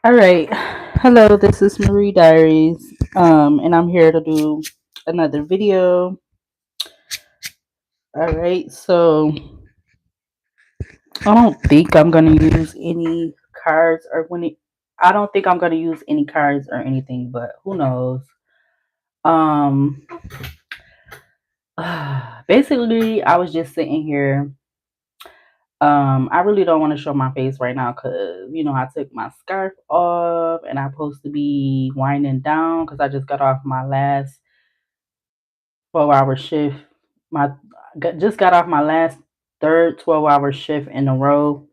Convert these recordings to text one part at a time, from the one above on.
All right. Hello, this is Marie Diaries. And I'm here to do another video. All right. So I don't think I'm gonna use any cards or I don't think I'm gonna use any cards or anything, but who knows? Um Basically I was just sitting here. I really don't want to show my face right now because I took my scarf off and I'm supposed to be winding down because I just got off my last 12-hour shift. Just got off my last third 12-hour shift in a row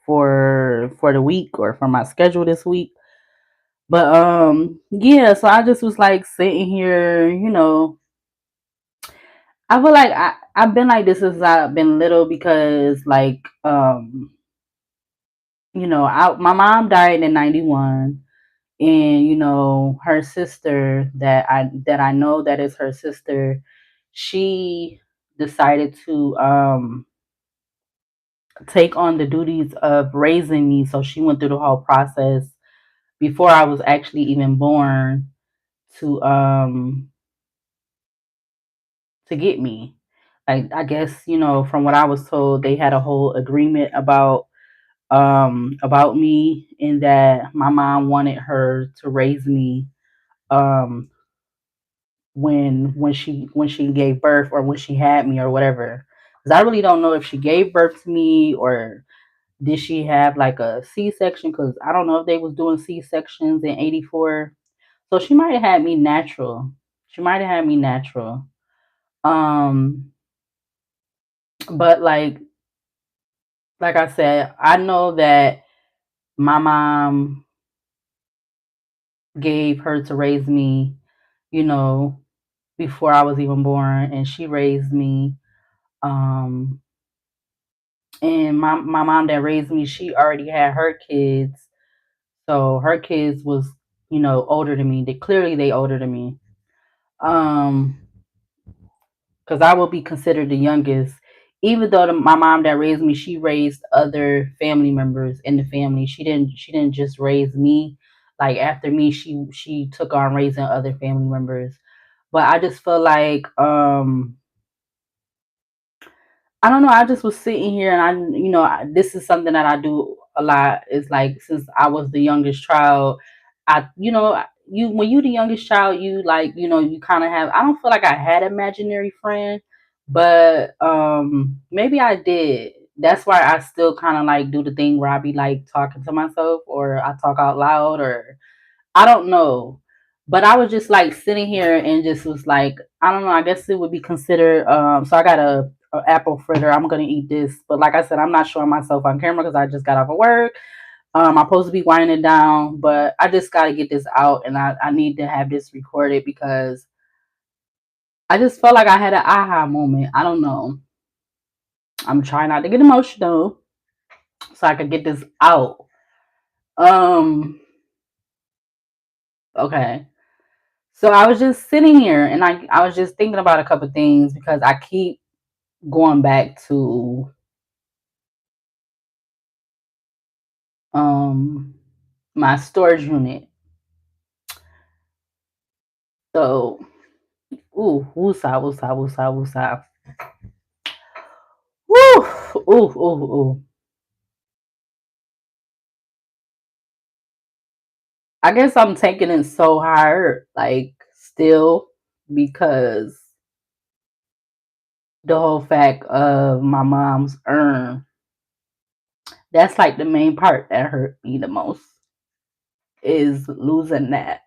for the week or for my schedule this week. But yeah, so I just was like sitting here, I feel like I've been like this since I've been little because like my mom died in 91, and her sister that I know that is her sister, she decided to take on the duties of raising me. So she went through the whole process before I was actually even born to get me. Like, I guess, from what I was told, they had a whole agreement about me, in that my mom wanted her to raise me um when she gave birth, or when she had me, or whatever. Because I really don't know if she gave birth to me, or did she have like a C-section? Because I don't know if they was doing C-sections in 84. So she might have had me natural. She might have had me natural. Um, but like I said, I know that my mom gave her to raise me, you know, before I was even born, and she raised me. Um, and my mom that raised me, she already had her kids. So her kids was, older than me. They older than me. Um, because I will be considered the youngest. Even though my mom that raised me, she raised other family members in the family. She didn't just raise me. Like, after me, she took on raising other family members. But I just feel like I don't know. I just was sitting here, and this is something that I do a lot. Is like, since I was the youngest child, when you the youngest child, you like, you kind of have. I don't feel like I had an imaginary friend, but maybe I did. That's why I still kind of like do the thing where I be like talking to myself, or I talk out loud, or I don't know. But I was just like sitting here and just was like, I don't know, I guess it would be considered so I got a apple fritter. I'm gonna eat this. But like I said, I'm not showing myself on camera because I just got off of work. I'm supposed to be winding it down, but I just gotta get this out, and I need to have this recorded because I just felt like I had an aha moment. I don't know. I'm trying not to get emotional so I could get this out. Um okay. So I was just sitting here, and I was just thinking about a couple things because I keep going back to um my storage unit. So, woosah, woosah, woosah, woosah. Woo, ooh. I guess I'm taking it so hard, like, still, because the whole fact of my mom's urn, that's like the main part that hurt me the most, is losing that.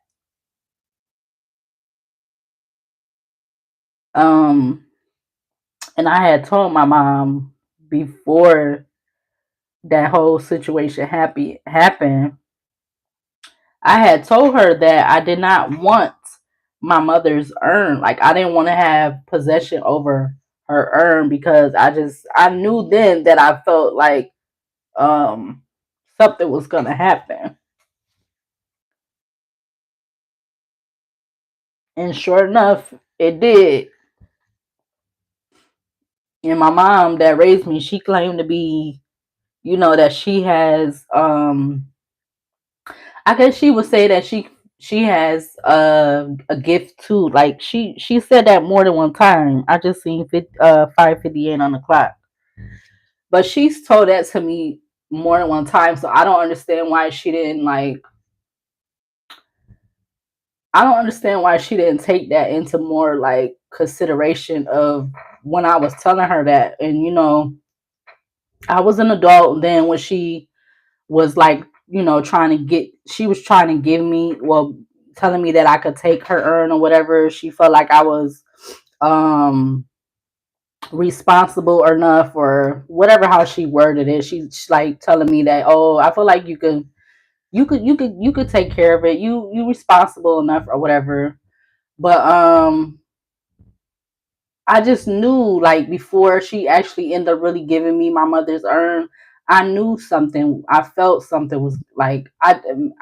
Um, and I had told my mom before that whole situation happened. I had told her that I did not want my mother's urn. Like, I didn't want to have possession over her urn because I knew then that I felt like um something was gonna happen. And sure enough, it did. And my mom that raised me, she claimed to be, that she has I guess she would say that she has a gift too. Like she said that more than one time. I just seen 5:58 on the clock, but she's told that to me more than one time. So I don't understand why she didn't like. I don't understand why she didn't take that into more like consideration of when I was telling her that. And I was an adult then when she was like, she was trying to give me, well, telling me that I could take her earn or whatever. She felt like I was um responsible enough or whatever how she worded it. She's like telling me that, oh, I feel like you could take care of it. You responsible enough or whatever. But I just knew like before she actually ended up really giving me my mother's urn, I knew something. I felt something was like I didn't.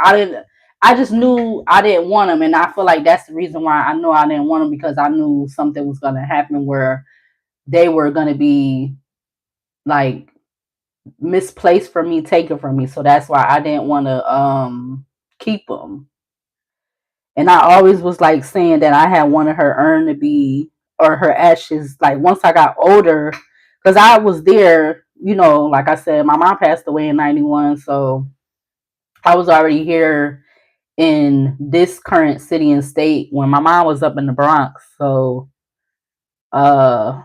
I just knew I didn't want them, and I feel like that's the reason why I know I didn't want them because I knew something was gonna happen where they were gonna be like misplaced from me, taken from me. So that's why I didn't want to keep them. And I always was like saying that I had wanted her urn to be or her ashes like once I got older, because I was there. Like I said, my mom passed away in '91, so I was already here in this current city and state when my mom was up in the Bronx. So uh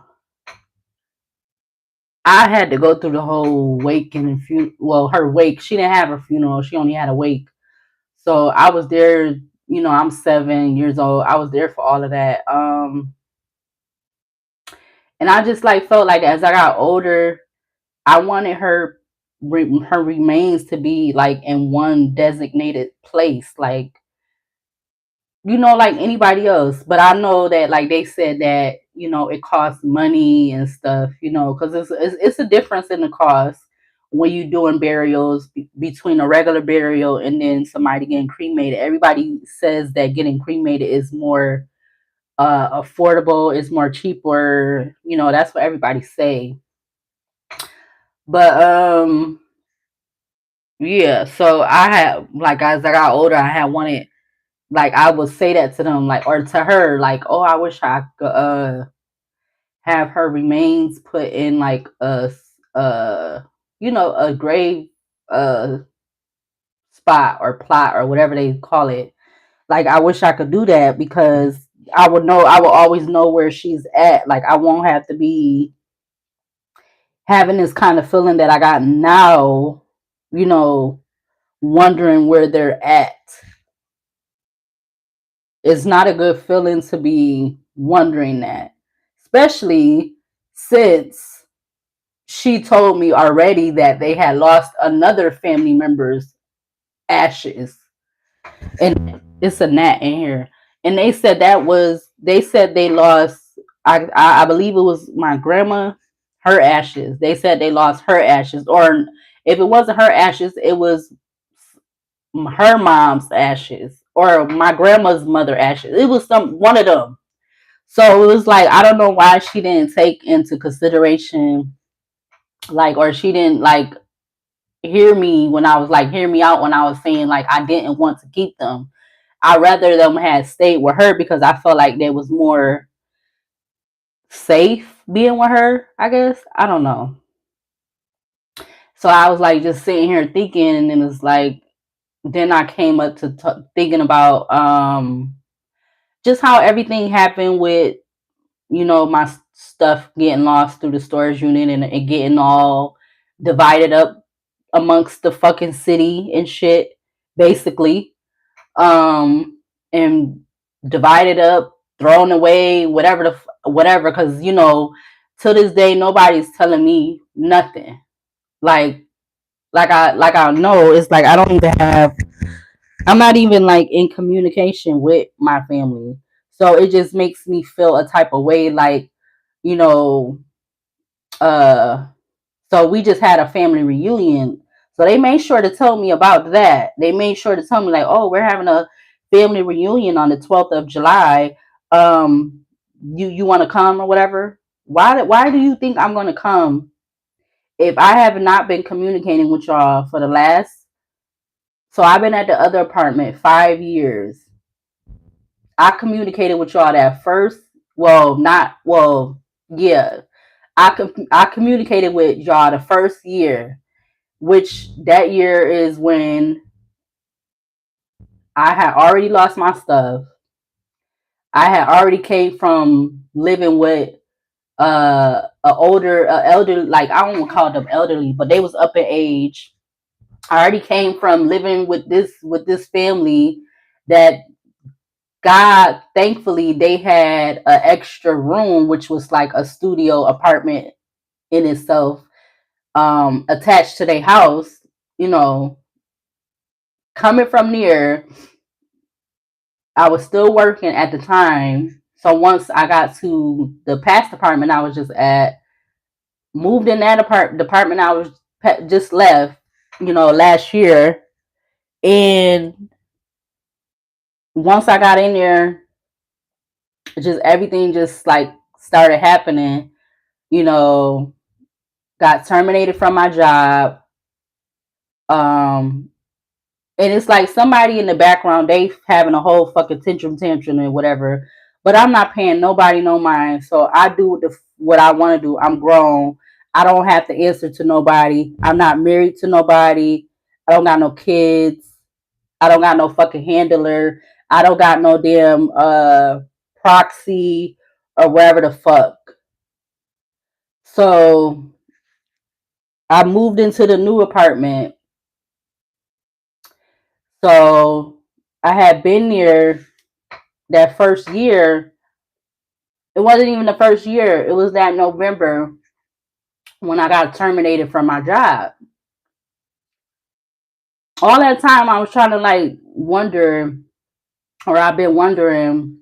I had to go through the whole wake and well, her wake. She didn't have a funeral. She only had a wake. So I was there. I'm 7 years old. I was there for all of that. And I just like felt like as I got older, I wanted her remains to be like in one designated place, like like anybody else. But I know that like they said that it costs money and stuff, because it's a difference in the cost when you doing burials between a regular burial and then somebody getting cremated. Everybody says that getting cremated is more affordable, it's more cheaper. That's what everybody say. But yeah, so I had like as I got older, I had wanted like I would say that to them like or to her like, oh, I wish I could have her remains put in like a grave uh spot or plot or whatever they call it. Like I wish I could do that because I will always know where she's at. Like I won't have to be having this kind of feeling that I got now, you know, wondering where they're at. It's not a good feeling to be wondering that, especially since she told me already that they had lost another family member's ashes. And it's a gnat in here. And they said they lost, I believe it was my grandma, her ashes. They said they lost her ashes. Or if it wasn't her ashes, it was her mom's ashes or my grandma's mother ashes. It was one of them. So it was like I don't know why she didn't take into consideration like or she didn't like hear me when I was like hear me out when I was saying like I didn't want to keep them. I rather them had stayed with her because I felt like they was more safe being with her, I guess. I don't know. So I was like just sitting here thinking and then it's like then I came up to thinking about just how everything happened with my stuff getting lost through the storage unit and it getting all divided up amongst the fucking city and shit, basically. And divided up, thrown away, whatever. Because to this day, nobody's telling me nothing. Like, like I know it's like I don't even have. I'm not even like in communication with my family, so it just makes me feel a type of way. Like, you know, uh, so we just had a family reunion. So they made sure to tell me about that. They made sure to tell me like, oh, we're having a family reunion on the 12th of July. You want to come or whatever? Why do you think I'm going to come if I have not been communicating with y'all for the last So I've been at the other apartment 5 years. I communicated with y'all that first. Well, not well. Yeah, I communicated with y'all the first year, which that year is when I had already lost my stuff. I had already came from living with a older elder, like I don't want to call them elderly, but they was up in age. I already came from living with this family that God, thankfully, they had an extra room, which was like a studio apartment in itself, attached to their house. You know, coming from there, I was still working at the time. So once I got to the past apartment I was just at, moved in that apartment I was just left, last year. And once I got in there, just everything just like started happening. You know, got terminated from my job. Um, and it's like somebody in the background, they having a whole fucking tantrum and whatever. But I'm not paying nobody no mind. So I do what I want to do. I'm grown. I don't have to answer to nobody. I'm not married to nobody. I don't got no kids. I don't got no fucking handler. I don't got no damn proxy or whatever the fuck. So I moved into the new apartment. So I had been there that first year. It wasn't even the first year. It was that November when I got terminated from my job. All that time I was trying to like wonder, or I've been wondering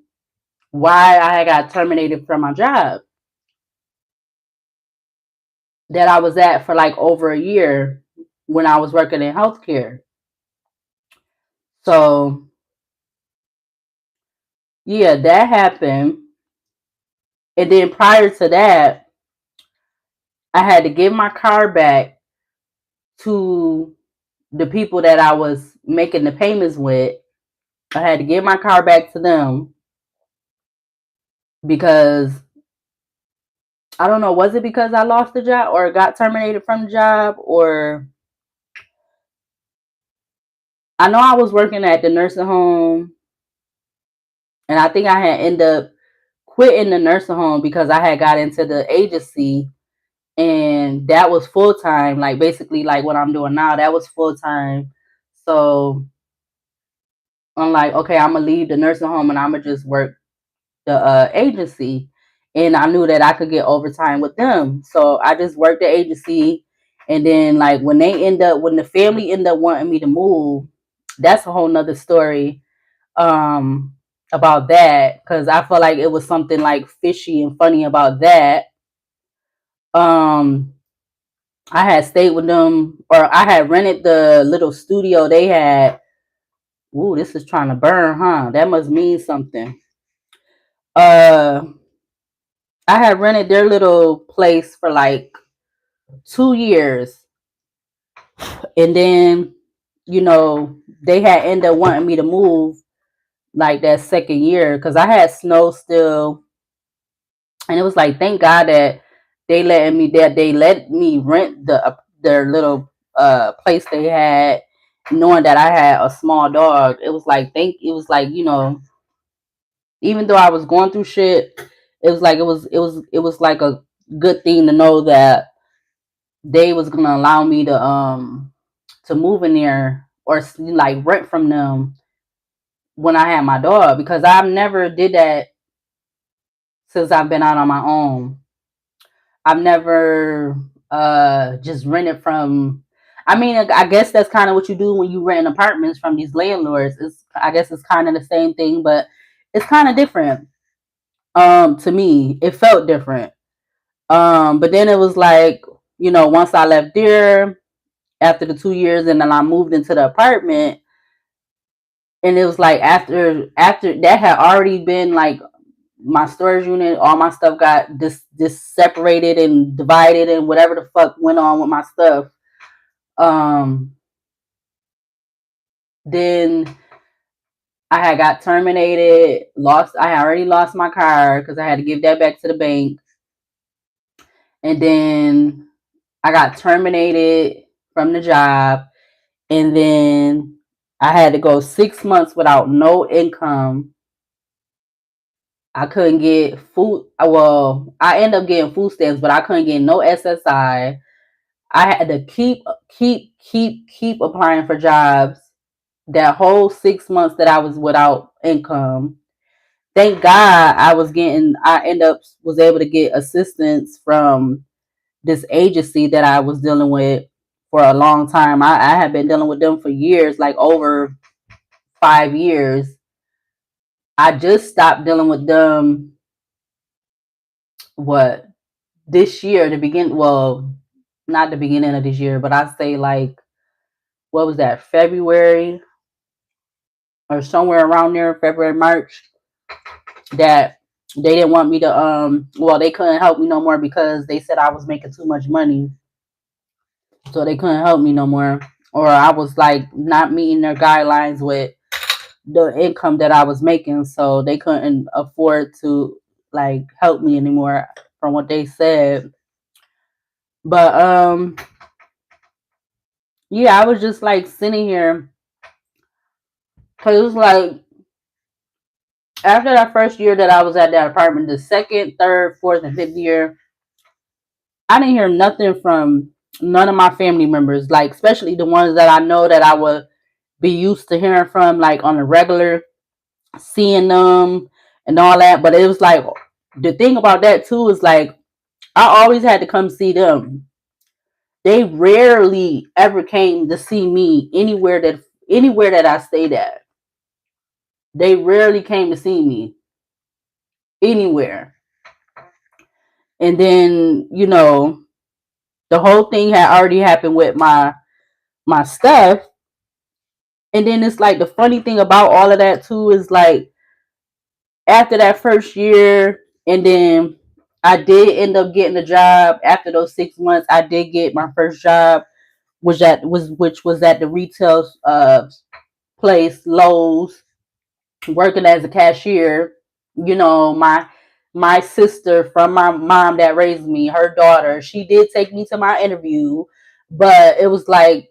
why I had got terminated from my job that I was at for like over a year when I was working in healthcare. So yeah, that happened. And then prior to that, I had to give my car back to the people that I was making the payments with. I had to give my car back to them because I don't know, was it because I lost the job or got terminated from the job, or I know I was working at the nursing home, and I think I had ended up quitting the nursing home because I had got into the agency, and that was full time, like basically like what I'm doing now, that was full time. So I'm like, okay, I'm gonna leave the nursing home and I'm gonna just work the agency. And I knew that I could get overtime with them. So I just worked the agency. And then like when the family ended up wanting me to move, that's a whole nother story um about that. Cause I feel like it was something like fishy and funny about that. Um I had stayed with them, or I had rented the little studio they had. Ooh, this is trying to burn, huh? That must mean something. Uh I had rented their little place for like 2 years. And then, they had ended up wanting me to move like that second year because I had snow still. And it was like, thank God that they let me rent their little place they had, knowing that I had a small dog. It was like, even though I was going through shit, it was like it was like a good thing to know that they was gonna allow me to move in there or like rent from them when I had my dog, because I've never did that since I've been out on my own. I've never just rented from. I mean, I guess that's kind of what you do when you rent apartments from these landlords. I guess it's kind of the same thing, but it's kind of different. To me, it felt different. But then it was like, once I left there after the 2 years, and then I moved into the apartment, and it was like after that had already been like my storage unit, all my stuff got this separated and divided, and whatever the fuck went on with my stuff. Um, Then I had got terminated, I had already lost my car because I had to give that back to the bank. And then I got terminated from the job. And then I had to go 6 months without no income. I couldn't get food. Well, I ended up getting food stamps, but I couldn't get no SSI. I had to keep applying for jobs that whole 6 months that I was without income. Thank God I end up was able to get assistance from this agency that I was dealing with for a long time. I had been dealing with them for years, like over 5 years. I just stopped dealing with them what this year, not the beginning of this year, but I say like what was that, February or somewhere around there, February, March, that they didn't want me to they couldn't help me no more because they said I was making too much money. So they couldn't help me no more. Or I was like not meeting their guidelines with the income that I was making, so they couldn't afford to like help me anymore from what they said. But yeah, I was just like sitting here because it was like after that first year that I was at that apartment, the second, third, fourth, and fifth year, I didn't hear nothing from none of my family members, like especially the ones that I know that I would be used to hearing from, like on a regular, seeing them and all that. But it was like the thing about that too is like I always had to come see them. They rarely ever came to see me anywhere that I stayed at. They rarely came to see me anywhere. And then, the whole thing had already happened with my stuff. And then it's like the funny thing about all of that too is like after that first year, and then I did end up getting a job after those 6 months. I did get my first job, which was at the retail place Lowe's, working as a cashier. My sister from my mom that raised me, her daughter, she did take me to my interview, but it was like,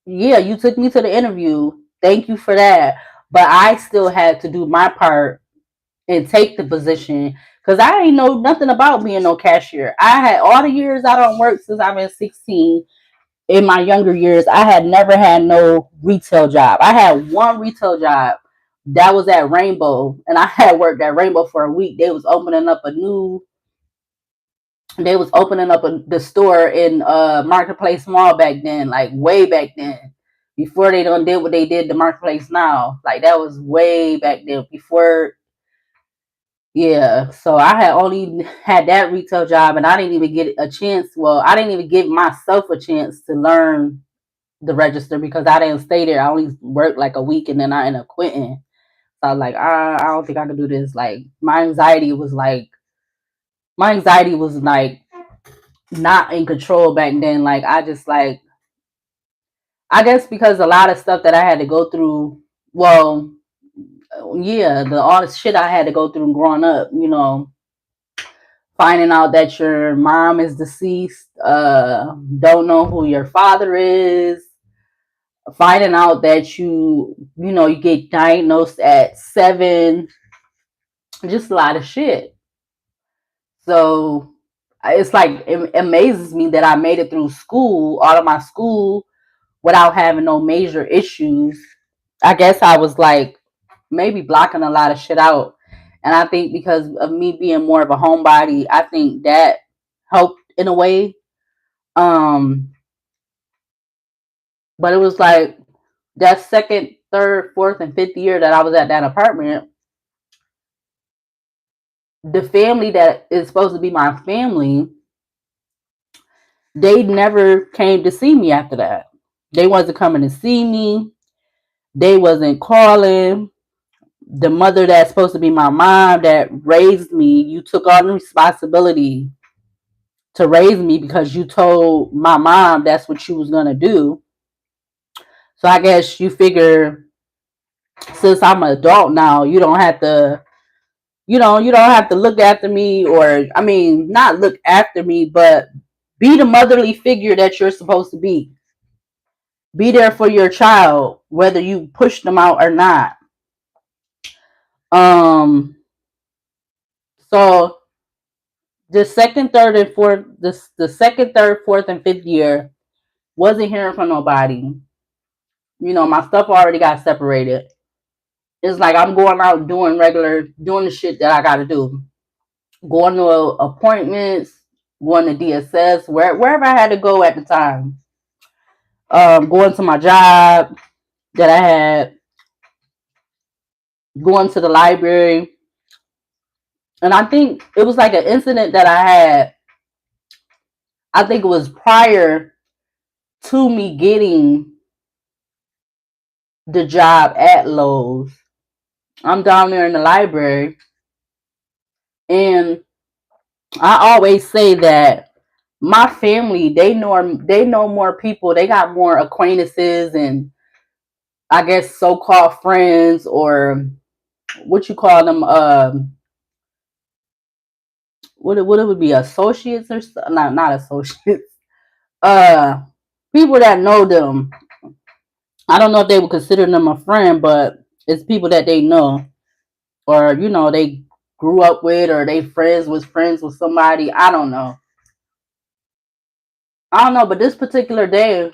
yeah, you took me to the interview. Thank you for that. But I still had to do my part and take the position because I ain't know nothing about being no cashier. I had all the years I don't work since I've been 16. In my younger years, I had never had no retail job. I had one retail job. That was at Rainbow, and I had worked at Rainbow for a week. They was opening up the store in Marketplace Mall back then, like way back then, before they done did what they did the Marketplace now. Like that was way back then before. Yeah, so I had only had that retail job, and I didn't even get a chance. Well, I didn't even give myself a chance to learn the register because I didn't stay there. I only worked like a week, and then I ended up quitting. So I was like, I don't think I can do this. Like my anxiety was like not in control back then. Like I just like, I guess because a lot of stuff that I had to go through. Well, yeah, all the shit I had to go through growing up. Finding out that your mom is deceased, don't know who your father is, finding out that you get diagnosed at 7, just a lot of shit. So it's like it amazes me that I made it through school, all of my school, without having no major issues. I guess I was like maybe blocking a lot of shit out. And I think because of me being more of a homebody, I think that helped in a way. Um, but it was like that second, third, fourth, and fifth year that I was at that apartment, the family that is supposed to be my family, they never came to see me after that. They wasn't coming to see me. They wasn't calling. The mother that's supposed to be my mom that raised me, you took on the responsibility to raise me because you told my mom that's what you was gonna do. So I guess you figure since I'm an adult now, you don't have to, you don't have to look after me, or I mean, not look after me, but be the motherly figure that you're supposed to be. Be there for your child, whether you push them out or not. Um, so the second, third, and fourth, the second, third, fourth, and fifth year, wasn't hearing from nobody. My stuff already got separated. It's like I'm going out doing the shit that I got to do. Going to appointments, going to DSS, wherever I had to go at the time. Going to my job that I had, going to the library. And I think it was like an incident that I had. I think it was prior to me getting the job at Lowe's. I'm down there in the library, and I always say that my family, they know more people. They got more acquaintances and I guess so-called friends, or what you call them, what it would be, associates, or not associates, uh people that know them. I don't know if they would consider them a friend, but it's people that they know, or they grew up with, or they friends with somebody. I don't know, but this particular day,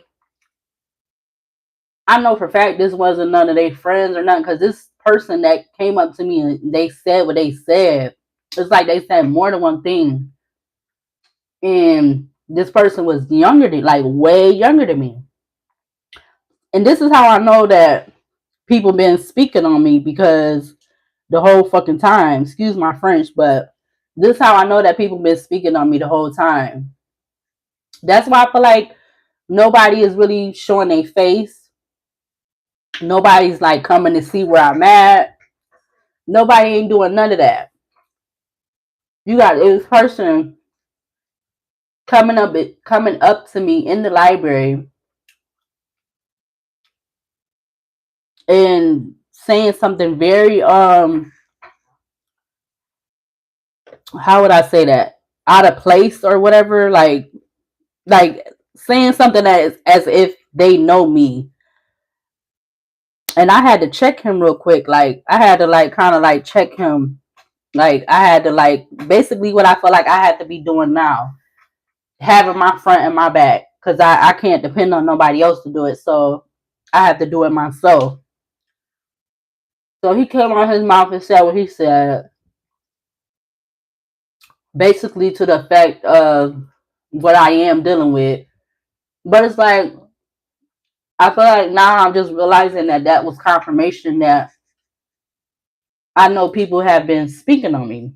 I know for a fact this wasn't none of their friends or nothing, because this person that came up to me and they said what they said, it's like they said more than one thing. And this person was younger than, like, way younger than me. And this is how I know that people been speaking on me, because the whole fucking time, excuse my French, but this is how I know that people been speaking on me the whole time. That's why I feel like nobody is really showing their face. Nobody's like coming to see where I'm at. Nobody ain't doing none of that. You got this person coming up to me in the library and saying something very, how would I say that, out of place or whatever, like saying something that is as if they know me. And I had to check him real quick. Like, I had to like kind of like check him. Like, I had to like, basically what I feel like I had to be doing now, having my front and my back, because I can't depend on nobody else to do it. So I have to do it myself. So he came on his mouth and said what he said, basically to the effect of what I am dealing with. But it's like, I feel like now I'm just realizing that that was confirmation that I know people have been speaking on me.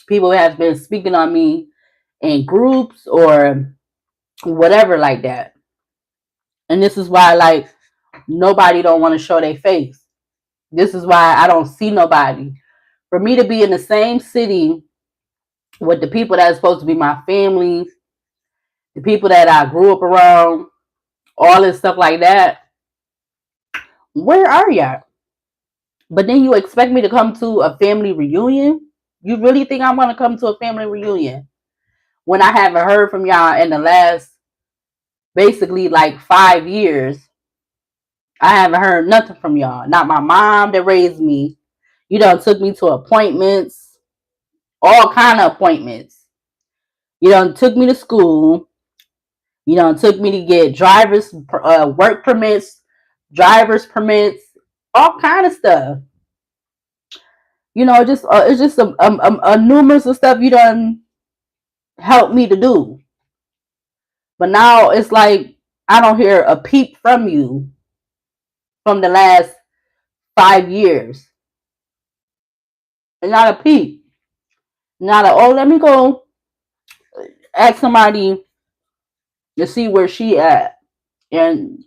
People have been speaking on me in groups or whatever like that. And this is why, like, nobody don't want to show their face. This is why I don't see nobody. For me to be in the same city with the people that are supposed to be my family, the people that I grew up around, all this stuff like that, where are y'all? But then you expect me to come to a family reunion? You really think I'm going to come to a family reunion when I haven't heard from y'all in the last basically like 5 years? I haven't heard nothing from y'all. Not my mom that raised me. You done took me to appointments, all kind of appointments. You done took me to school. You done took me to get work permits, driver's permits, all kind of stuff. Just it's just a numerous of stuff you done helped me to do. But now it's like I don't hear a peep from you from the last 5 years. And not a peep. Not a, oh, let me go ask somebody to see where she at. And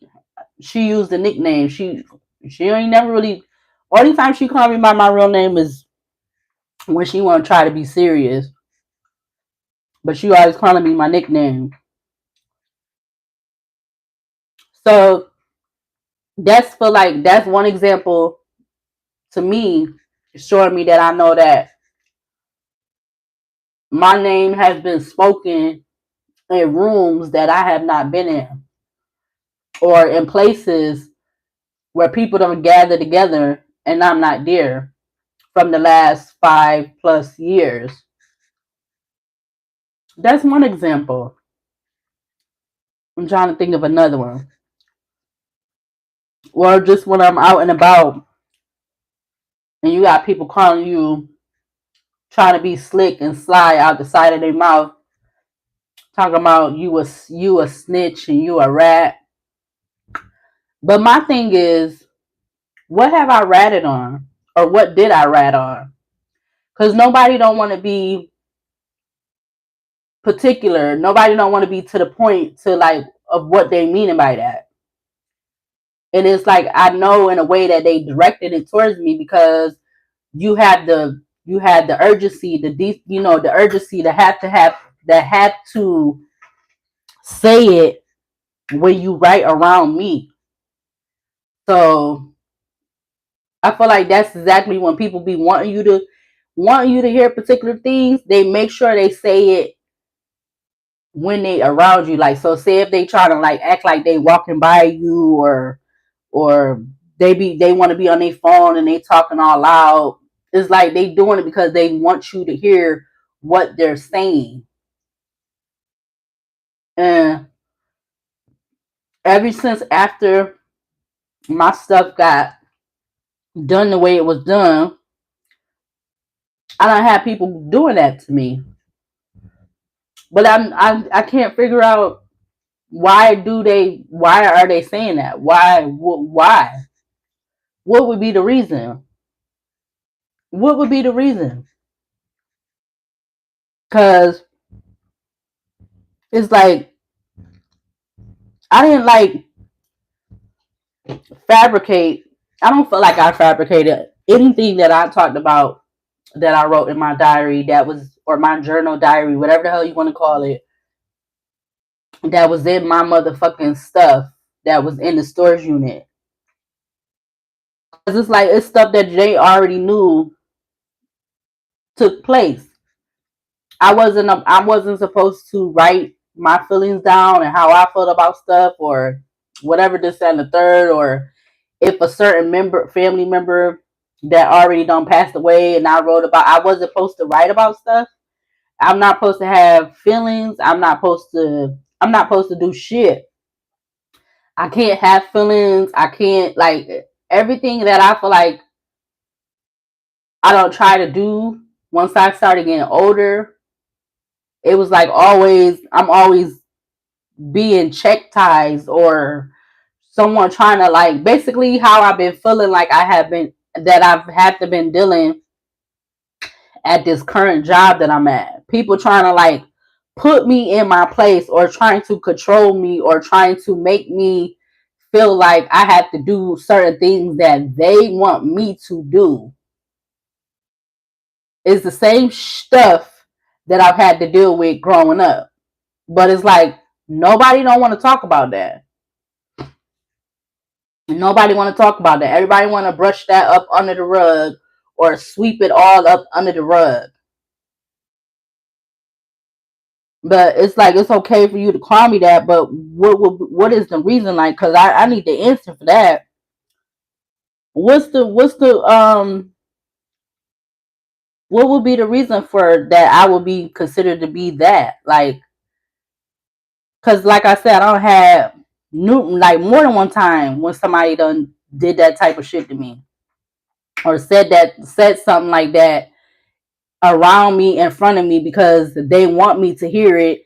she used the nickname. She ain't never really, only time she called me by my real name is when she want to try to be serious. But she always calling me my nickname. So that's one example to me, showing me that I know that my name has been spoken in rooms that I have not been in, or in places where people don't gather together and I'm not there from the last 5+ years. That's one example. I'm trying to think of another one. Or just when I'm out and about and you got people calling you, trying to be slick and sly out the side of their mouth, talking about you a snitch and you a rat. But my thing is, what have I ratted on? Or what did I rat on? Because nobody don't want to be particular. Nobody don't want to be to the point to like of what they mean by that. And it's like I know in a way that they directed it towards me because you had the urgency, the urgency to say it when you right around me. So I feel like that's exactly when people be wanting you to hear particular things. They make sure they say it when they around you. Like, so say if they try to like act like they walking by you, or they want to be on their phone and they talking all loud. It's like they doing it because they want you to hear what they're saying. And ever since after my stuff got done the way it was done, I don't have people doing that to me. But I can't figure out why are they saying that? Why? What would be the reason? What would be the reason? Cause it's like I didn't like fabricate. I don't feel like I fabricated anything that I talked about, that I wrote in my diary, or my journal diary, whatever the hell you want to call it, that was in my motherfucking stuff, that was in the storage unit. Cause it's like it's stuff that they already knew took place. I wasn't supposed to write my feelings down and how I felt about stuff, or whatever, this and the third, or if a certain family member that already done passed away and I wasn't supposed to write about stuff. I'm not supposed to have feelings. I'm not supposed to do shit. I can't have feelings. I can't, like, everything that I feel like I don't try to do once I started getting older. It was like I'm always being check ties, or someone trying to, like, basically how I've been feeling like I've had to been dealing at this current job that I'm at. People trying to like put me in my place, or trying to control me, or trying to make me feel like I have to do certain things that they want me to do. It's the same stuff that I've had to deal with growing up. But it's like nobody don't want to talk about that. Nobody want to talk about that. Everybody want to brush that up under the rug, or sweep it all up under the rug. But it's like it's okay for you to call me that, but what is the reason? Like, because I need the answer for that. What's the what would be the reason for that I would be considered to be that? Like, because like I said, I don't have like more than one time when somebody done did that type of shit to me, or said something like that around me, in front of me, because they want me to hear it,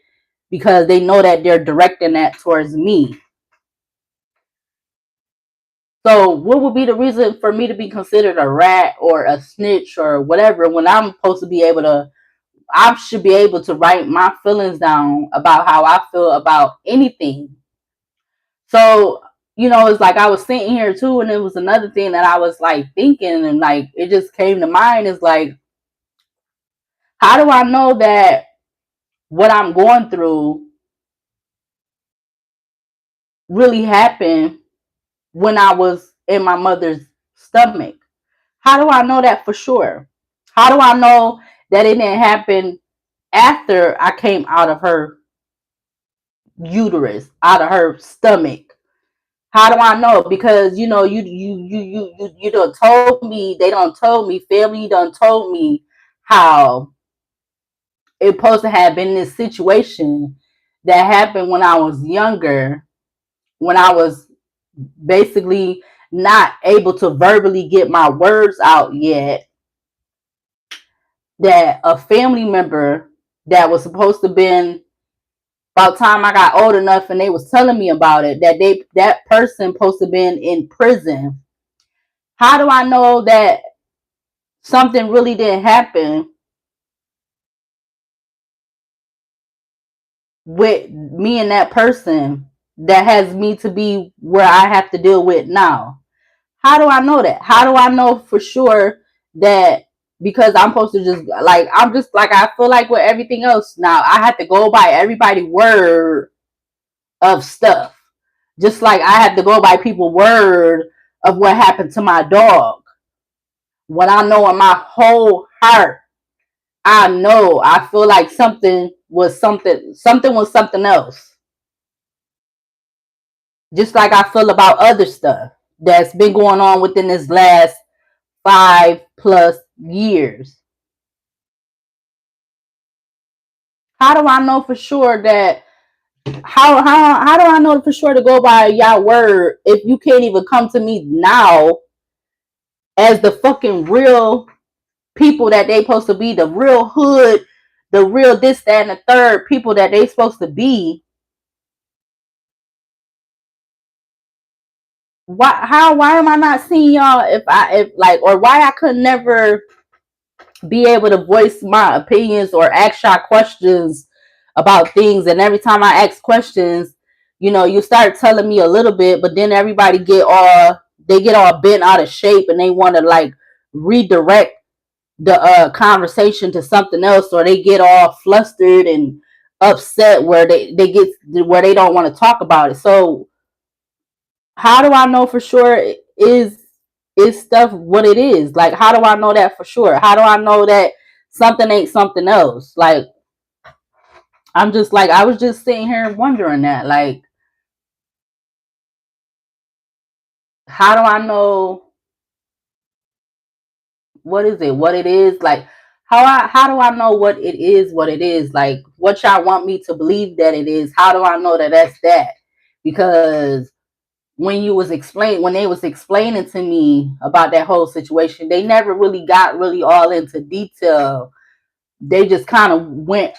because they know that they're directing that towards me. So what would be the reason for me to be considered a rat or a snitch or whatever, when I should be able to write my feelings down about how I feel about anything. So, it's like I was sitting here too, and it was another thing that I was like thinking, and like it just came to mind, is like, how do I know that what I'm going through really happened when I was in my mother's stomach? How do I know that for sure? How do I know that it didn't happen after I came out of her uterus, out of her stomach? How do I know? Because you done told me, they done told me, family done told me how it supposed to have been this situation that happened when I was younger, when I was basically not able to verbally get my words out yet, that a family member that was supposed to been about time I got old enough and they was telling me about it, that person supposed to been in prison. How do I know that something really didn't happen with me and that person that has me to be where I have to deal with now? How do I know that? How do I know for sure that, because I'm supposed to just like, I'm just like, I feel like with everything else now, I have to go by everybody's word of stuff. Just like I have to go by people's word of what happened to my dog. When I know in my whole heart, I know, I feel like something was something else. Just like I feel about other stuff that's been going on within this last 5+ years. How do I know for sure that, how do I know for sure to go by y'all word if you can't even come to me now as the fucking real people that they supposed to be, the real hood, the real this, that, and the third people that they supposed to be? Why am I not seeing y'all, if like, or why I could never be able to voice my opinions or ask y'all questions about things, and every time I ask questions, you start telling me a little bit, but then everybody get all bent out of shape and they want to like redirect the conversation to something else, or they get all flustered and upset where they get where they don't want to talk about it. So how do I know for sure is stuff what it is? Like, how do I know that for sure? How do I know that something ain't something else? Like, I'm just like, I was just sitting here wondering that. Like, how do I know what is it? What it is? Like, how do I know what it is? What it is? Like, what y'all want me to believe that it is? How do I know that that's that? Because when they was explaining to me about that whole situation, they never really got really all into detail. They just kind of went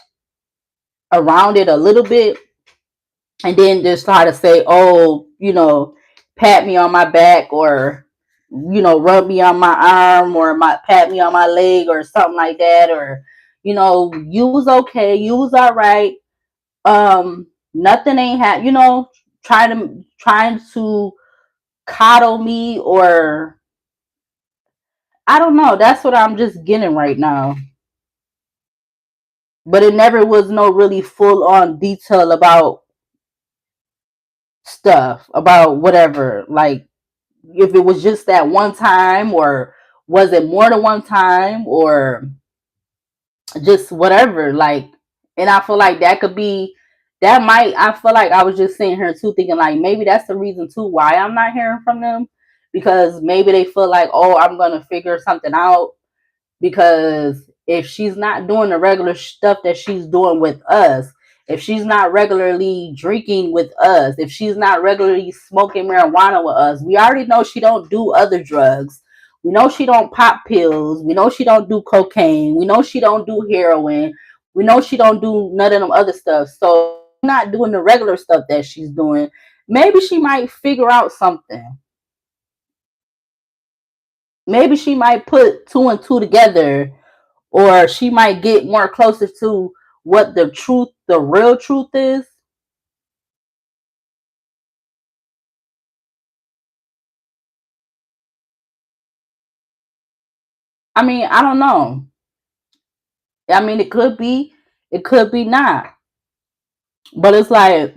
around it a little bit, and then just try to say, oh, pat me on my back, or rub me on my arm, or pat me on my leg, or something like that, or you was okay, you was all right, nothing ain't trying to coddle me, or I don't know. That's what I'm just getting right now. But it never was no really full on detail about stuff, about whatever. Like, if it was just that one time, or was it more than one time, or just whatever. Like, and I feel like that could be, I feel like I was just sitting here too thinking like maybe that's the reason too why I'm not hearing from them, because maybe they feel like, oh, I'm going to figure something out, because if she's not doing the regular stuff that she's doing with us, if she's not regularly drinking with us, if she's not regularly smoking marijuana with us, we already know she don't do other drugs. We know she don't pop pills. We know she don't do cocaine. We know she don't do heroin. We know she don't do none of them other stuff. So not doing the regular stuff that she's doing, maybe she might figure out something. Maybe she might put two and two together, or she might get more closer to what the real truth is. I mean, I don't know. I mean, it could be not. But it's like,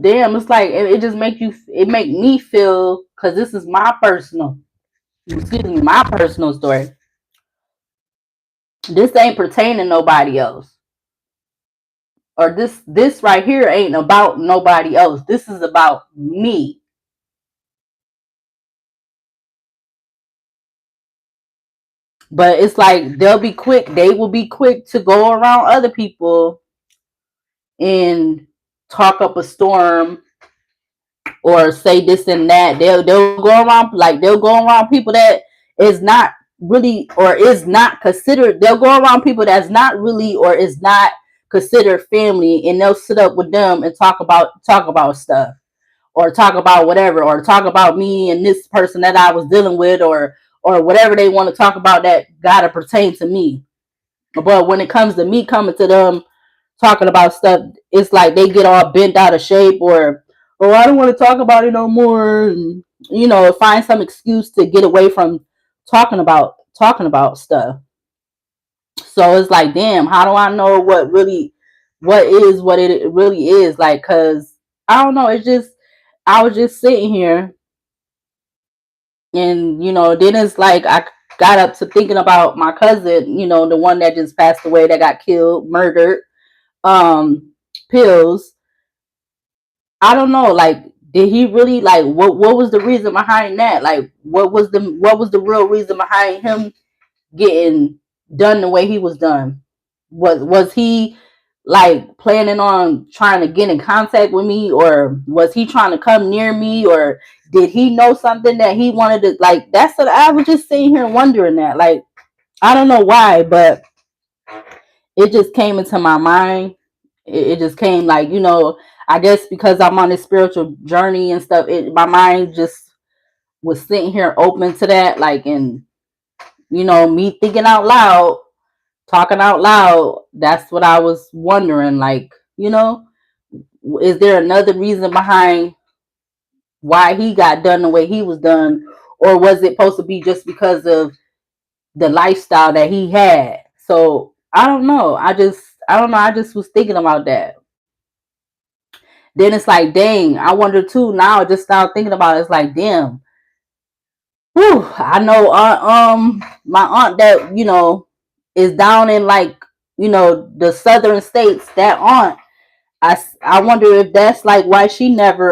damn, it's like it just make you, it make me feel, because this is my personal, excuse me, my personal story. This ain't pertaining to nobody else, or this right here ain't about nobody else. This is about me. But it's like they will be quick to go around other people and talk up a storm or say this and that. They'll go around, like they'll go around people that is not really or is not considered. They'll go around people that's not really or is not considered family, and they'll sit up with them and talk about stuff, or talk about whatever, or talk about me and this person that I was dealing with, or whatever they want to talk about that gotta pertain to me. But when it comes to me coming to them talking about stuff, it's like they get all bent out of shape, or oh, I don't want to talk about it no more, and find some excuse to get away from talking about stuff. So it's like, damn, how do I know what it really is? Like, cause I don't know. It's just, I was just sitting here, and then it's like I got up to thinking about my cousin, the one that just passed away, that got killed, murdered. Um, Pills. I don't know. Like, did he really, like, what was the reason behind that? Like, what was the real reason behind him getting done the way he was done? Was he like planning on trying to get in contact with me, or was he trying to come near me, or did he know something that he wanted to, like, that's what I was just sitting here wondering. That, like, I don't know why, but it just came into my mind. It just came, like, I guess because I'm on this spiritual journey and stuff, my mind just was sitting here open to that, like, and me thinking out loud, talking out loud. That's what I was wondering. Like, is there another reason behind why he got done the way he was done? Or was it supposed to be just because of the lifestyle that he had? So I don't know. I don't know. I just was thinking about that. Then it's like, dang, I wonder too. Now I just started thinking about it. It's like, damn. Whew, I know my aunt that, is down in, like, the southern states. That aunt, I wonder if that's like why she never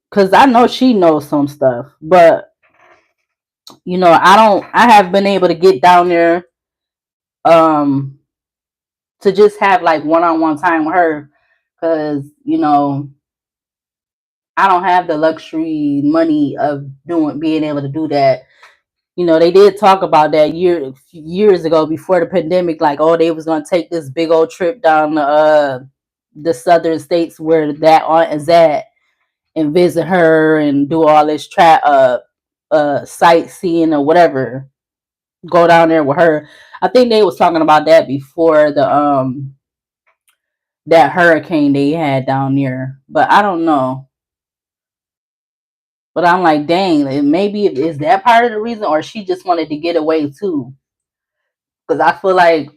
because I know she knows some stuff, but I have been able to get down there um to just have like one-on-one time with her, because I don't have the luxury money of being able to do that. They did talk about that years ago, before the pandemic, like, oh, they was gonna take this big old trip down the southern states where that aunt is at, and visit her and do all this sightseeing or whatever. Go down there with her. I think they was talking about that before the that hurricane they had down there. But I don't know. But I'm like, dang, maybe is that part of the reason, or she just wanted to get away too? Because I feel like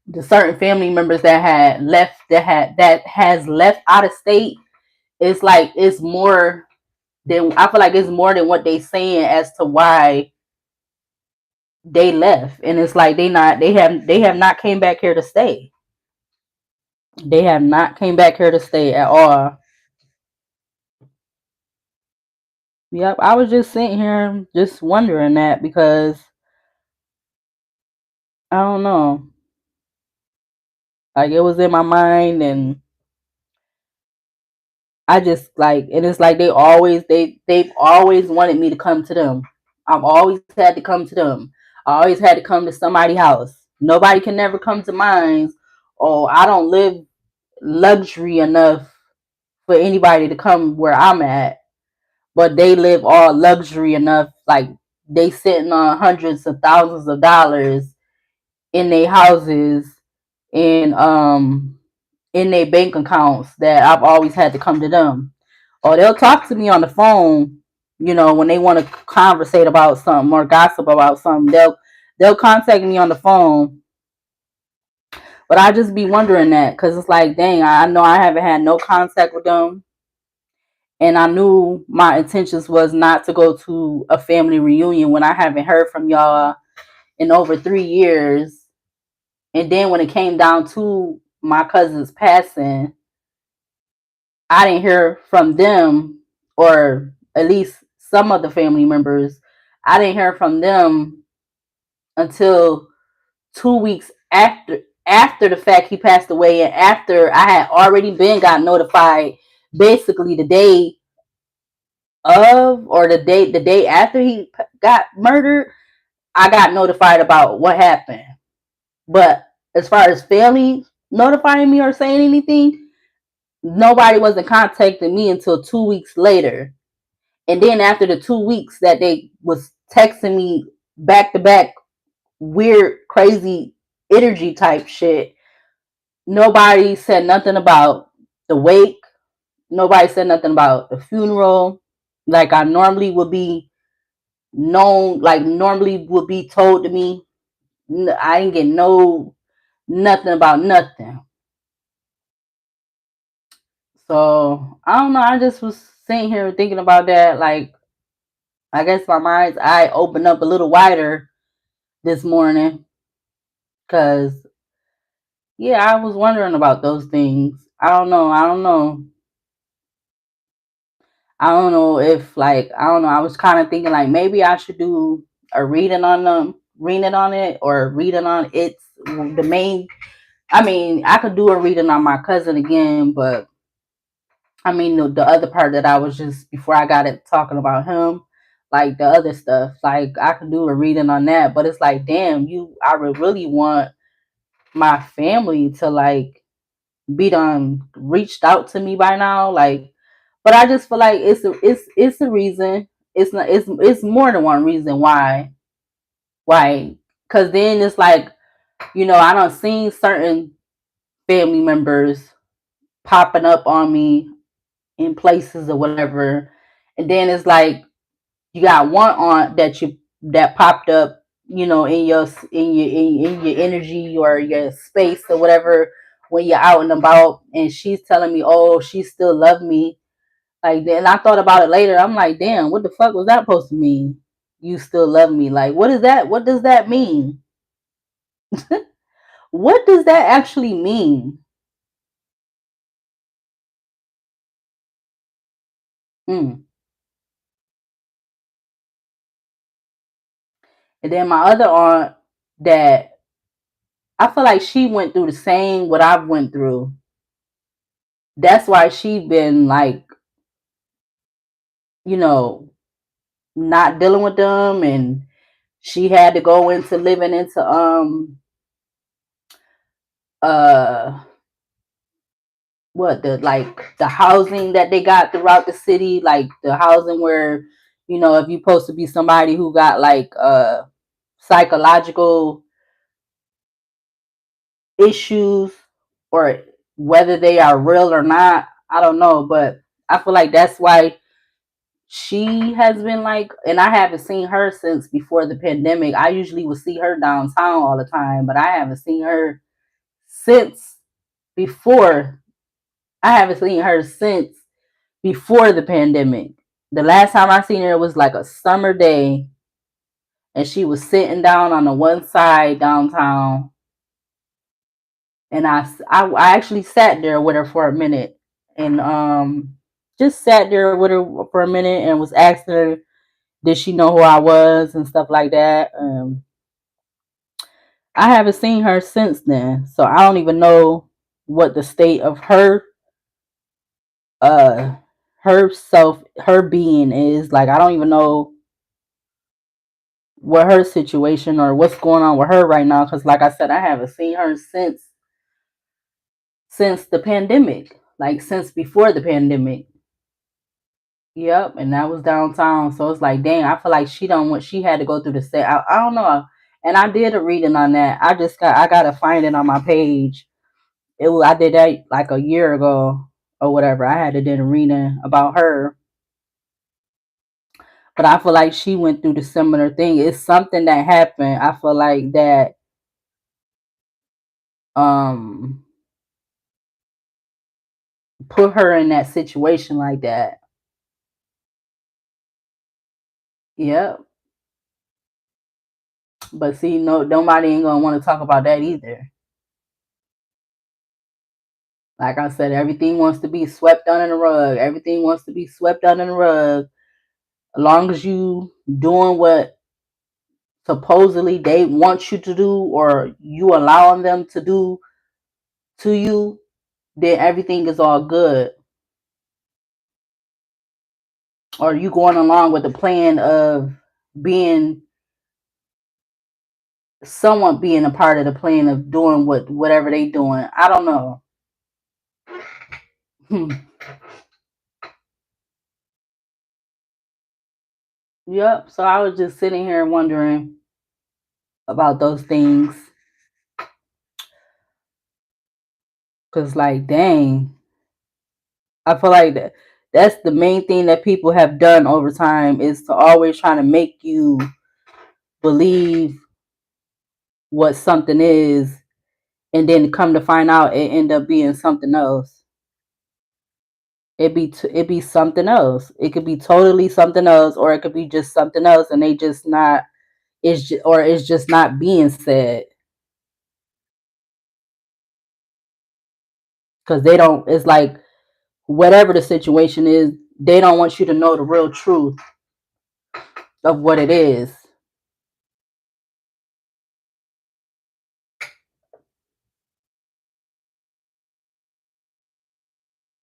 the certain family members that had left, that has left out of state, it's like it's more than, I feel like it's more than what they saying as to why they left. And it's like they have not came back here to stay. They have not came back here to stay at all. Yep, I was just sitting here just wondering that, because I don't know. Like, it was in my mind, and I just, like, and it's like they've always wanted me to come to them. I've always had to come to them. I always had to come to somebody's house. Nobody can never come to mine. Oh, I don't live luxury enough for anybody to come where I'm at, but they live all luxury enough. Like, they sitting on hundreds of thousands of dollars in their houses, and in their bank accounts, that I've always had to come to them. Or they'll talk to me on the phone, when they want to conversate about something or gossip about something. They'll contact me on the phone. But I just be wondering that because it's like, dang, I know I haven't had no contact with them, and I knew my intentions was not to go to a family reunion when I haven't heard from y'all in over 3 years. And then when it came down to my cousin's passing, I didn't hear from them, or at least some of the family members. I didn't hear from them until 2 weeks after the fact he passed away, and after I had already been got notified, basically the day of, or the day after he got murdered. I got notified about what happened. But as far as family notifying me or saying anything, nobody wasn't contacting me until 2 weeks later. And then after the 2 weeks that they was texting me back to back weird, crazy energy type shit, nobody said nothing about the wake. Nobody said nothing about the funeral. Like I normally would be known, like normally would be told to me. I didn't get no nothing about nothing. So I don't know. I just was sitting here thinking about that. Like I guess my mind's eye opened up a little wider this morning because yeah, I was wondering about those things. I don't know. I don't know. I don't know if like I don't know. I was kind of thinking like maybe I should do a reading on them, reading on it, or reading on it's the main. I mean, I could do a reading on my cousin again, but I mean the other part that I was just before I got it talking about him, like the other stuff, like I could do a reading on that. But it's like, damn, I would really want my family to like be done reached out to me by now, like. But I just feel like it's a reason. It's not. It's more than one reason why. Because then it's like I don't seen certain family members popping up on me in places or whatever, and then it's like you got one aunt that popped up, in your energy or your space or whatever when you're out and about, and she's telling me, oh, she still love me. Like then I thought about it later. I'm like, damn, what the fuck was that supposed to mean? You still love me? Like, what is that? What does that mean? What does that actually mean? Mm. And then my other aunt that I feel like she went through the same what I've went through. That's why she been like, you know, not dealing with them, and she had to go into living into uh what the housing that they got throughout the city, like the housing where if you're supposed to be somebody who got like psychological issues, or whether they are real or not, I don't know, but I feel like that's why she has been like, and I haven't seen her since before the pandemic. I usually would see her downtown all the time, but I haven't seen her since before. I haven't seen her since before the pandemic. The last time I seen her was like a summer day, and she was sitting down on the one side downtown, and I actually sat there with her for a minute, and just sat there with her for a minute and was asking her, did she know who I was and stuff like that. I haven't seen her since then, so I don't even know what the state of uh her being is. Like I don't even know what her situation or what's going on with her right now, because like I said, I haven't seen her since the pandemic, like since before the pandemic. Yep, and that was downtown. So it's like, dang, I feel like she had to go through the same. I don't know. And I did a reading on that. I gotta find it on my page. I did that like a year ago or whatever. I had to do a reading about her, but I feel like she went through the similar thing. It's something that happened. I feel like that um put her in that situation like that. Yep. But see, no, nobody ain't gonna want to talk about that either. Like I said, everything wants to be swept under the rug. Everything wants to be swept under the rug. As long as you doing what supposedly they want you to do, or you allowing them to do to you, then everything is all good. Or you going along with the plan of being someone being a part of the plan of doing whatever they doing. I don't know. Yep. So I was just sitting here wondering about those things. Cause like, dang, I feel like that's the main thing that people have done over time is to always trying to make you believe what something is, and then come to find out it end up being something else. It be something else. It could be totally something else, or it could be just something else, and they just not. It's just not being said because they don't. It's like whatever the situation is, they don't want you to know the real truth of what it is.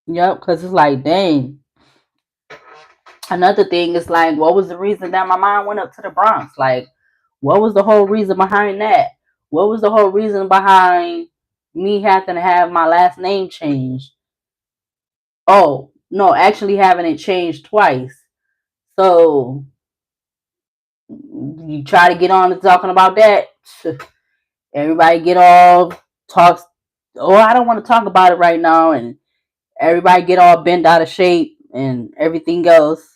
Yep, because it's like, dang. Another thing is like, what was the reason that my mom went up to the Bronx? Like, what was the whole reason behind that? What was the whole reason behind me having to have my last name changed? Oh, no, actually having it changed twice. So you try to get on to talking about that. Everybody get all talks. Oh, I don't want to talk about it right now, and everybody get all bent out of shape and everything else.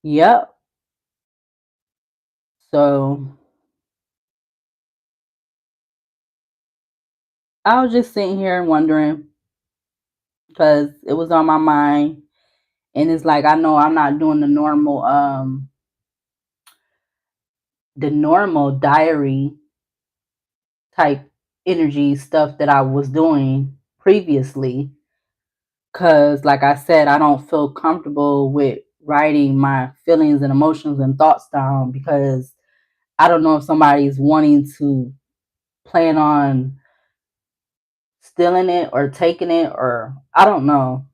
Yep. So I was just sitting here wondering because it was on my mind, and it's like I know I'm not doing the normal diary type energy stuff that I was doing previously. Cause like I said, I don't feel comfortable with writing my feelings and emotions and thoughts down because I don't know if somebody's wanting to plan on stealing it or taking it, or I don't know.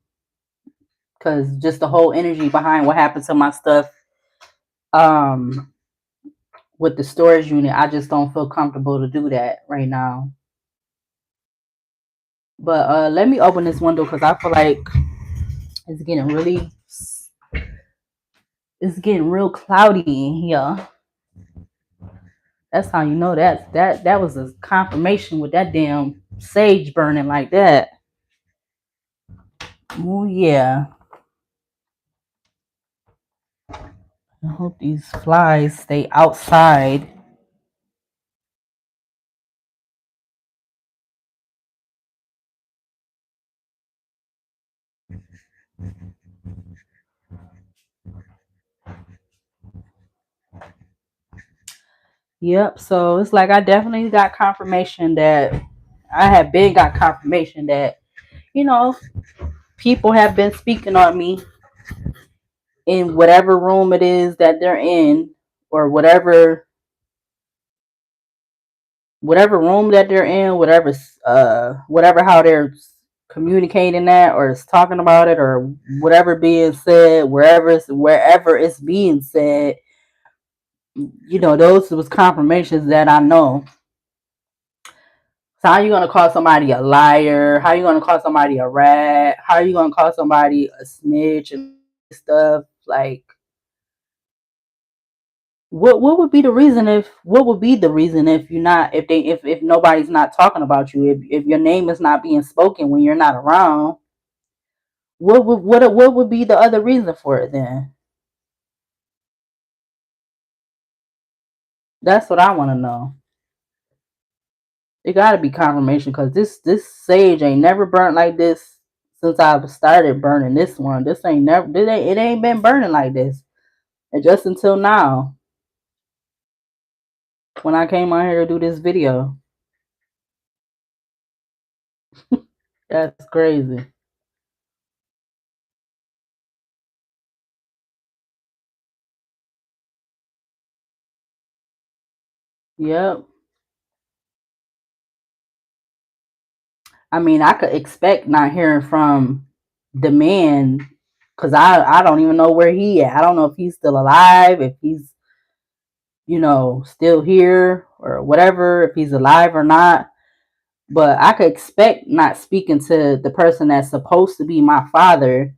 Cause just the whole energy behind what happened to my stuff um with the storage unit, I just don't feel comfortable to do that right now. But let me open this window because I feel like it's getting really it's getting real cloudy in here. That's how you know that was a confirmation with that damn sage burning like that. Oh yeah. I hope these flies stay outside. Yep. So it's like I definitely got confirmation that I have been got confirmation that you know people have been speaking on me in whatever room it is that they're in, or whatever room that they're in, whatever how they're communicating that or is talking about it or whatever being said, wherever it's being said, those was confirmations that I know. So how you gonna call somebody a liar? How you gonna call somebody a rat? How you gonna call somebody a snitch and stuff? Like what would be the reason if you're not if nobody's not talking about you, if your name is not being spoken when you're not around, what would be the other reason for it then? That's what I want to know. It gotta be confirmation because this sage ain't never burnt like this since I started burning this one. This ain't never it ain't been burning like this. And just until now, when I came on here to do this video. That's crazy. Yep. I mean, I could expect not hearing from the man because I don't even know where he at. I don't know if he's still alive, if he's still here or whatever, if he's alive or not. But I could expect not speaking to the person that's supposed to be my father,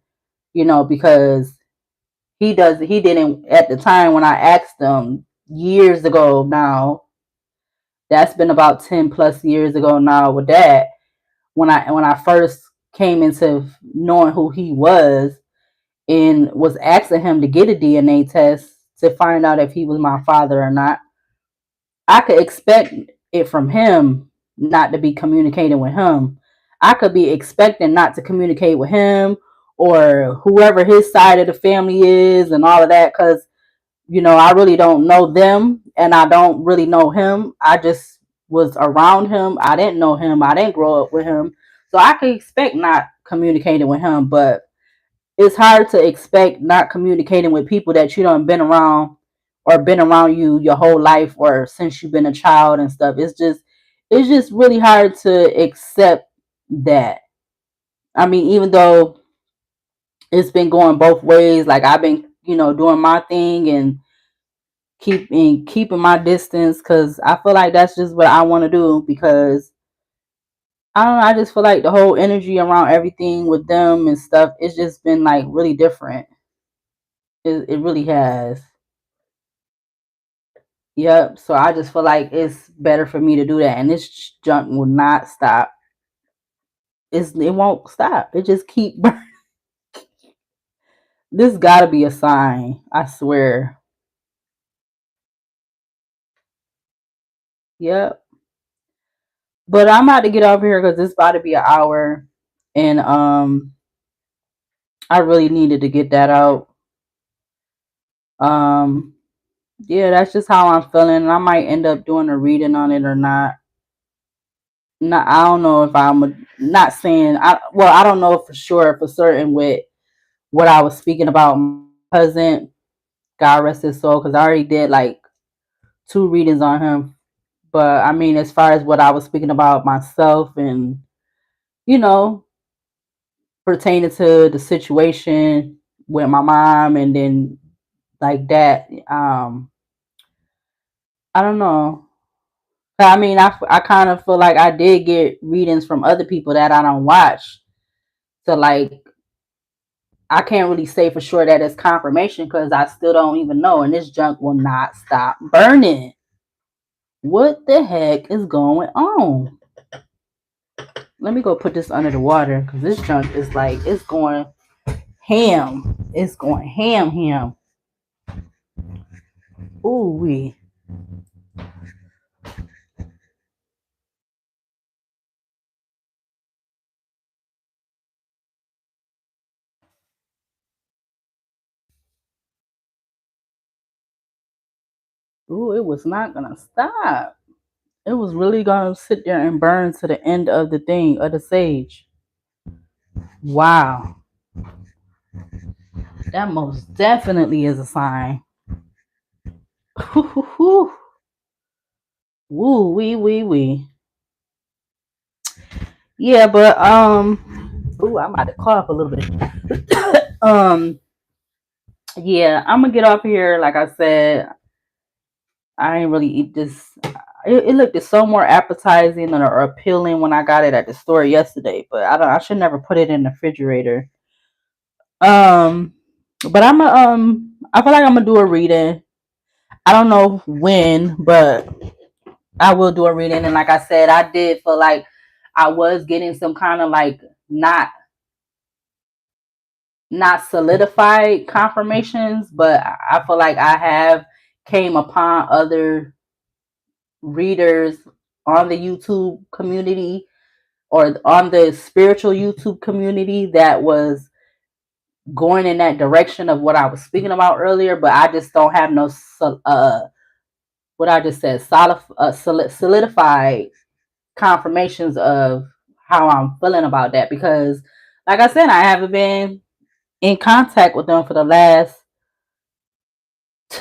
because he didn't at the time when I asked him years ago now. That's been about 10 plus years ago now with that. When I first came into knowing who he was and was asking him to get a DNA test to find out if he was my father or not, I could expect it from him not to be communicating with him. I could be expecting not to communicate with him or whoever his side of the family is and all of that because, I really don't know them and I don't really know him. I just was around him. I didn't know him. I didn't grow up with him. So I could expect not communicating with him, but it's hard to expect not communicating with people that you don't been around or been around you your whole life or since you've been a child and stuff. It's just really hard to accept that. I mean, even though it's been going both ways, like I've been, doing my thing and keeping my distance because I feel like that's just what I want to do because I don't know, I just feel like the whole energy around everything with them and stuff, it's just been like really different. It really has. Yep. So I just feel like it's better for me to do that, and this junk will not stop. It won't stop. It just keep. This gotta be a sign. I swear. Yep. But I'm about to get off here because it's about to be an hour, and I really needed to get that out. Um, yeah, that's just how I'm feeling. I might end up doing a reading on it or not. Not, I don't know if not saying. I don't know for sure for certain with what I was speaking about my cousin. God rest his soul, because I already did like 2 readings on him. But I mean, as far as what I was speaking about myself and you know pertaining to the situation with my mom, and then like that, I don't know. I mean, I kind of feel like I did get readings from other people that I don't watch. So like I can't really say for sure that it's confirmation because I still don't even know, and this junk will not stop burning. What the heck is going on? Let me go put this under the water because this junk is like it's going ham. It's going ham. Ooh wee. Ooh, it was not gonna stop. It was really gonna sit there and burn to the end of the thing of the sage. Wow, that most definitely is a sign. Woo wee. Yeah, but ooh, I'm about to cough a little bit. Yeah, I'm gonna get off here. Like I said, I ain't really eat this. It looked so more appetizing or appealing when I got it at the store yesterday, but I don't. I should never put it in the refrigerator. Um, but I feel like I'm gonna do a reading. I don't know when, but I will do a reading. And like I said, I did feel like I was getting some kind of like not not solidified confirmations, but I feel like I have came upon other readers on the YouTube community or on the spiritual YouTube community that was going in that direction of what I was speaking about earlier, but I just don't have no what I just said solidified confirmations of how I'm feeling about that, because like I said, I haven't been in contact with them for the last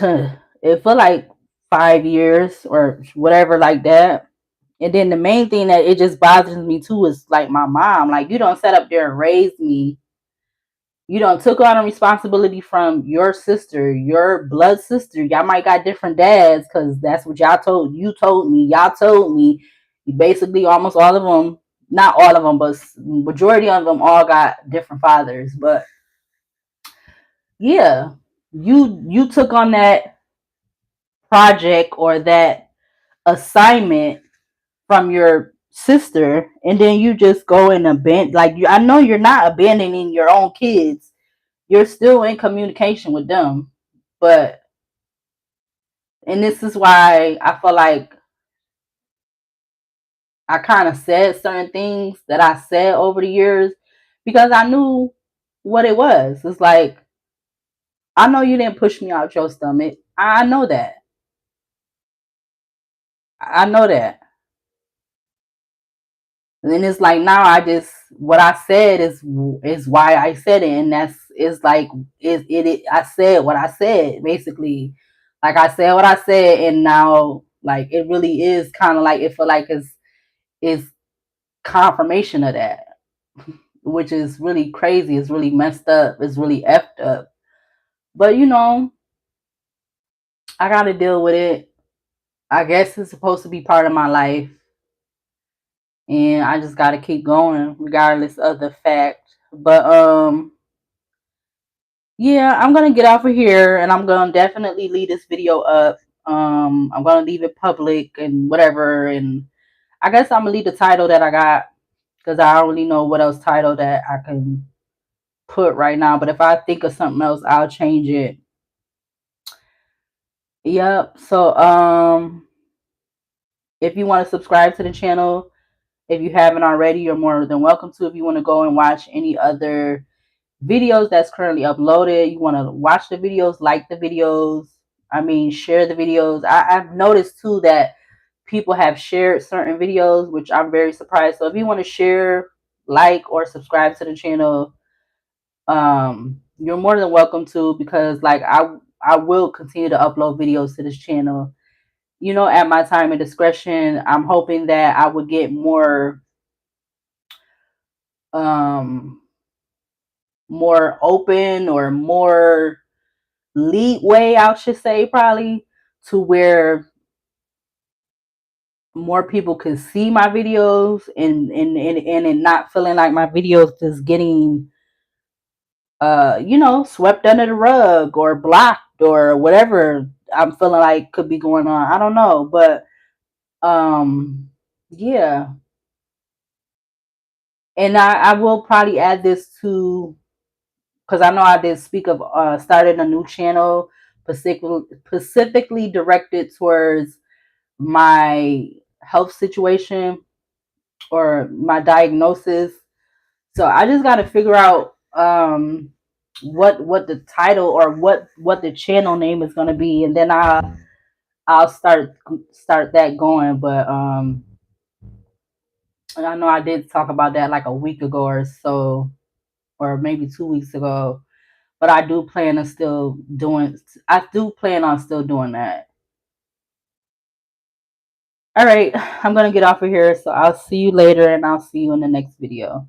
it feel like 5 years or whatever like that. And then the main thing that it just bothers me too is like my mom. Like, you don't set up there and raise me. You don't took on a responsibility from your sister, your blood sister. Y'all might got different dads because that's what y'all told you told me. Y'all told me basically almost all of them, not all of them, but majority of them all got different fathers. But yeah, you took on that project or that assignment from your sister, and then you just go and abandon. Like, I know you're not abandoning your own kids. You're still in communication with them, but and this is why I feel like I kind of said certain things that I said over the years because I knew what it was. It's like, I know you didn't push me out your stomach. I know that. I know that. And then it's like, now I just, what I said is why I said it, and that's is like I said what I said basically. Like, I said what I said, and now like it really is kind of like it feel like it's confirmation of that, which is really crazy. It's really messed up. It's really effed up. But I got to deal with it. I guess it's supposed to be part of my life, and I just got to keep going regardless of the fact. But yeah, I'm gonna get off of here, and I'm gonna definitely leave this video up. I'm gonna leave it public and whatever, and I guess I'm gonna leave the title that I got because I don't really know what else title that I can put right now. But if I think of something else, I'll change it. Yep. So if you want to subscribe to the channel, if you haven't already, you're more than welcome to. If you want to go and watch any other videos that's currently uploaded, you want to watch the videos, like the videos, I mean share the videos. I've noticed too that people have shared certain videos, which I'm very surprised. So if you want to share, like, or subscribe to the channel, you're more than welcome to, because like I will continue to upload videos to this channel, at my time and discretion. I'm hoping that I would get um more open, or more leeway, I should say, probably, to where more people can see my videos, and not feeling like my videos just getting swept under the rug or blocked or whatever I'm feeling like could be going on. I don't know, but yeah. And I will probably add this to, because I know I did speak of starting a new channel specifically directed towards my health situation or my diagnosis. So I just got to figure out what the title or what the channel name is going to be, and then I'll start that going. But and I know I did talk about that like a week ago or so, or maybe 2 weeks ago. But I do plan on still doing. I do plan on still doing that. All right, I'm gonna get off of here. So I'll see you later, and I'll see you in the next video.